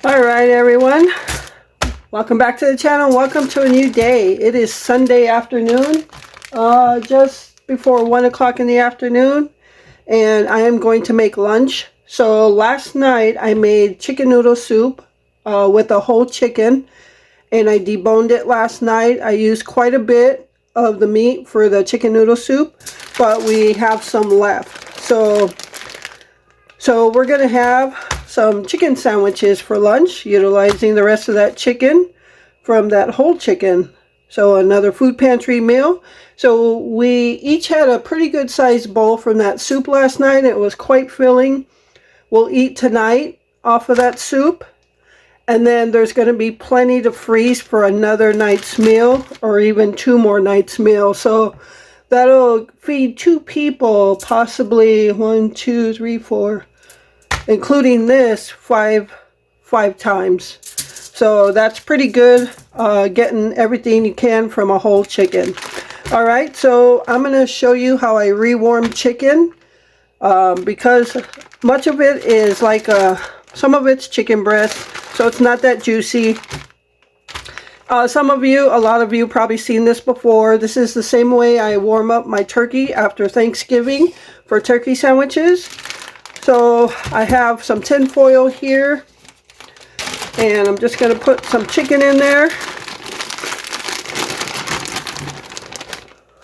All right, everyone. Welcome back to the channel. Welcome to a new day. It is Sunday afternoon, just before 1 o'clock in the afternoon, and I am going to make lunch. So last night I made chicken noodle soup with a whole chicken, and I deboned it last night. I used quite a bit of the meat for the chicken noodle soup, but we have some left. So we're going to have some chicken sandwiches for lunch, utilizing the rest of that chicken from that whole chicken. So another food pantry meal. So we each had a pretty good sized bowl from that soup last night. It was quite filling. We'll eat tonight off of that soup. And then there's going to be plenty to freeze for another night's meal, or even 2 more nights' meal. So that'll feed 2 people, possibly 1, 2, 3, 4, including this, five times. So that's pretty good, getting everything you can from a whole chicken. All right, so I'm going to show you how I rewarm chicken, because much of it is like some of it's chicken breast, so it's not that juicy. A lot of you probably seen this before. This is the same way I warm up my turkey after Thanksgiving for turkey sandwiches. So I have some tin foil here, and I'm just going to put some chicken in there.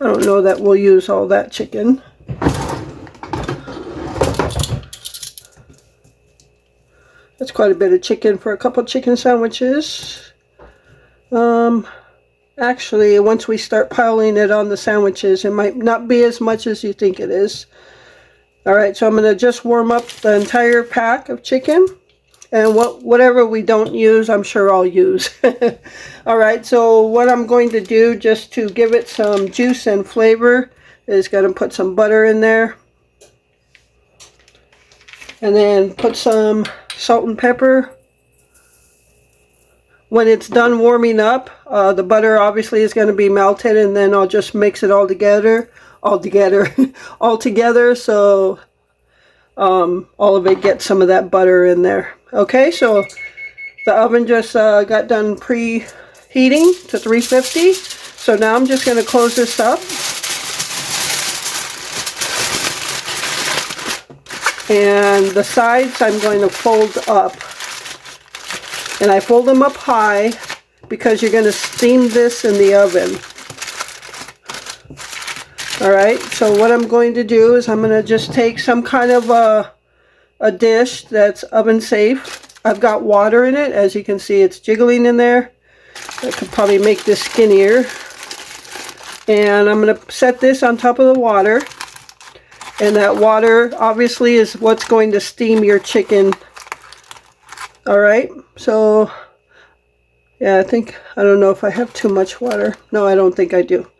I don't know that we'll use all that chicken. That's quite a bit of chicken for a couple chicken sandwiches. Actually, once we start piling it on the sandwiches, it might not be as much as you think it is. Alright, so I'm going to just warm up the entire pack of chicken. And whatever we don't use, I'm sure I'll use. Alright, so what I'm going to do, just to give it some juice and flavor, is going to put some butter in there. And then put some salt and pepper. When it's done warming up, the butter obviously is going to be melted, and then I'll just mix it all together, so all of it gets some of that butter in there. Okay, so the oven just got done preheating to 350. So now I'm just going to close this up. And the sides I'm going to fold up. And I fold them up high because you're going to steam this in the oven. Alright, so what I'm going to do is I'm going to just take some kind of a dish that's oven safe. I've got water in it. As you can see, it's jiggling in there. I could probably make this skinnier. And I'm going to set this on top of the water. And that water obviously is what's going to steam your chicken. Alright, so yeah, I don't know if I have too much water. No, I don't think I do.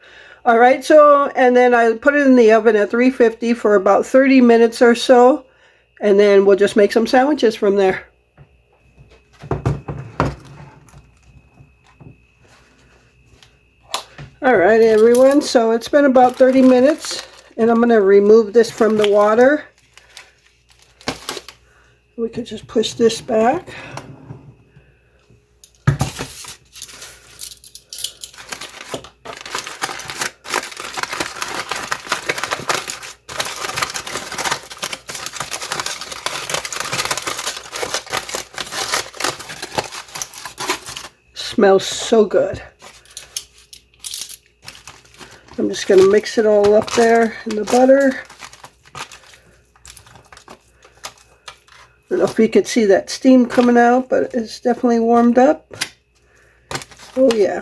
Alright, so, and then I put it in the oven at 350 for about 30 minutes or so, and then we'll just make some sandwiches from there. Alright, everyone, so it's been about 30 minutes, and I'm going to remove this from the water. We could just push this back. Smells so good. I'm just going to mix it all up there in the butter. I don't know if you could see that steam coming out, but it's definitely warmed up. Oh yeah.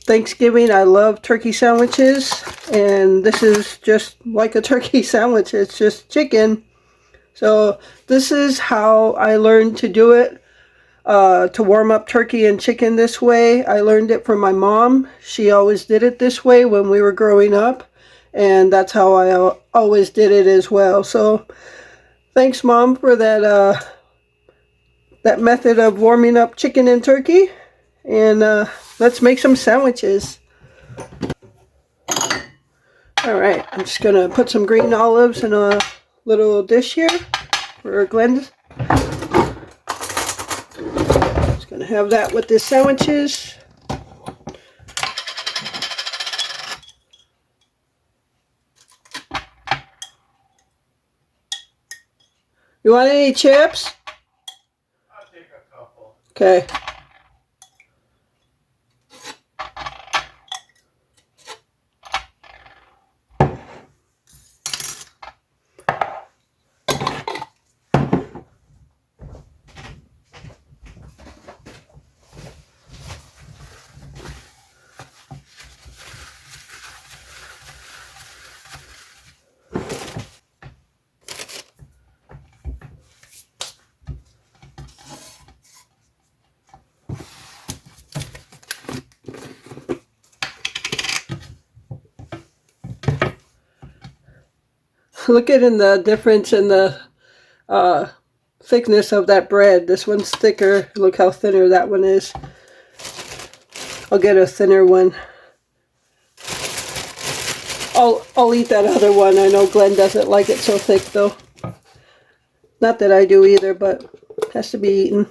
Thanksgiving, I love turkey sandwiches, and this is just like a turkey sandwich. It's just chicken. So this is how I learned to do it. To warm up turkey and chicken this way. I learned it from my mom. She always did it this way when we were growing up, and that's how I always did it as well. So thanks, Mom, for that that method of warming up chicken and turkey. And let's make some sandwiches. Alright, I'm just going to put some green olives in a little dish here for Glenn. Gonna have that with the sandwiches. You want any chips? I'll take a couple. Okay. Look at the difference in the thickness of that bread. This one's thicker. Look how thinner that one is. I'll get a thinner one. I'll eat that other one. I know Glenn doesn't like it so thick though. Not that I do either, but it has to be eaten.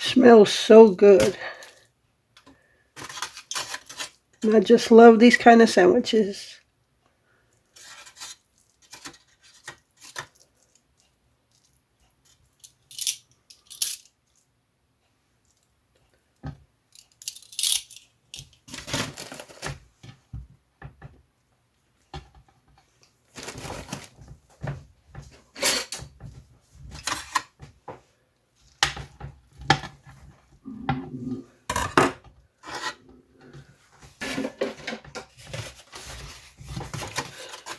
Smells so good. And I just love these kind of sandwiches.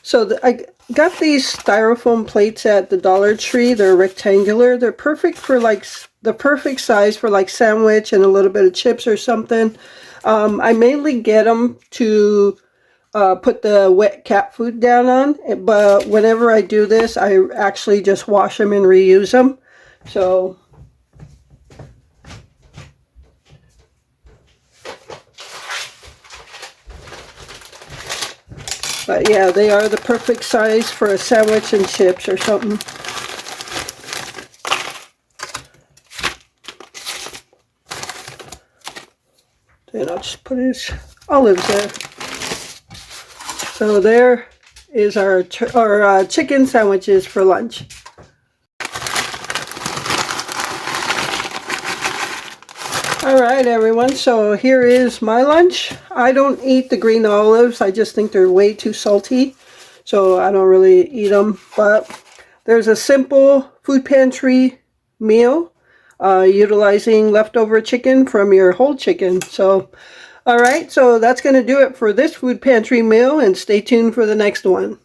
So I got these styrofoam plates at the Dollar Tree. They're rectangular. They're perfect for like the perfect size for like sandwich and a little bit of chips or something. I mainly get them to put the wet cat food down on, but whenever I do this, I actually just wash them and reuse them. So but yeah, they are the perfect size for a sandwich and chips or something. Then I'll just put his olives there. So there is our chicken sandwiches for lunch. Alright everyone, so here is my lunch. I don't eat the green olives. I just think they're way too salty. So I don't really eat them. But there's a simple food pantry meal utilizing leftover chicken from your whole chicken. So, alright, so that's going to do it for this food pantry meal, and stay tuned for the next one.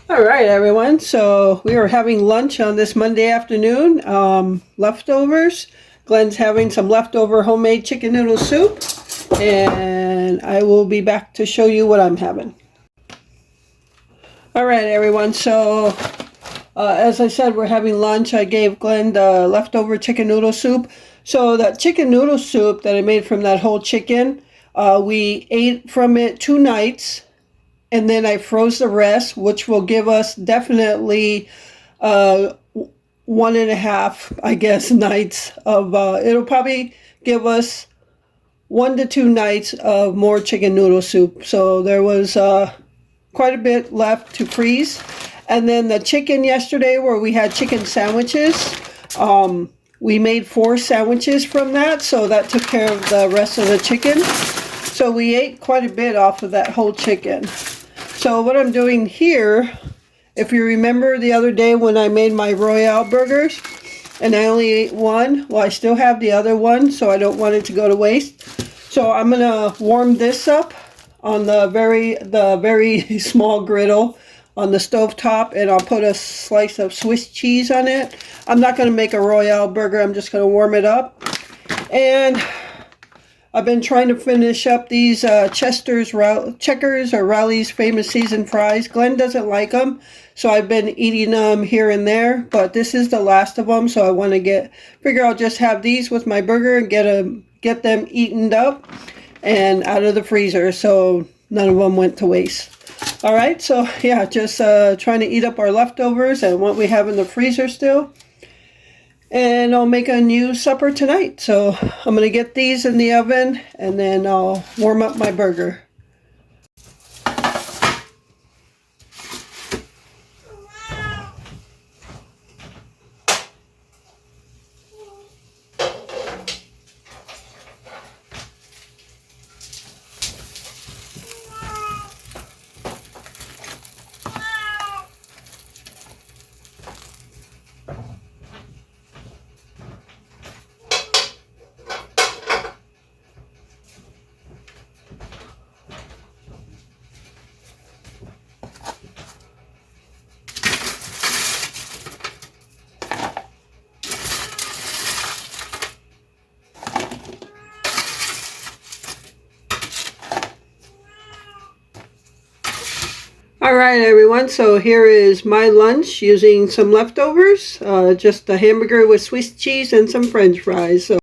Alright everyone, so we are having lunch on this Monday afternoon. Leftovers. Glenn's having some leftover homemade chicken noodle soup, and I will be back to show you what I'm having. Alright everyone, so as I said, we're having lunch. I gave Glenn the leftover chicken noodle soup. So that chicken noodle soup that I made from that whole chicken, we ate from it 2 nights. And then I froze the rest, which will give us definitely 1.5, I guess, nights of, it'll probably give us 1 to 2 nights of more chicken noodle soup. So there was quite a bit left to freeze. And then the chicken yesterday, where we had chicken sandwiches, we made 4 sandwiches from that, so that took care of the rest of the chicken. So we ate quite a bit off of that whole chicken. So what I'm doing here, if you remember the other day when I made my Royale burgers and I only ate one, well, I still have the other one, so I don't want it to go to waste. So I'm gonna warm this up on the very small griddle on the stove top, and I'll put a slice of Swiss cheese on it. I'm not gonna make a Royale burger, I'm just gonna warm it up. And I've been trying to finish up these Checkers or Rally's famous seasoned fries. Glenn doesn't like them, so I've been eating them here and there, but this is the last of them, so I want to figure I'll just have these with my burger and get them eaten up and out of the freezer, so none of them went to waste. All right, so yeah, just trying to eat up our leftovers and what we have in the freezer still. And I'll make a new supper tonight. So I'm going to get these in the oven and then I'll warm up my burger. Alright everyone, so here is my lunch using some leftovers, just a hamburger with Swiss cheese and some french fries. So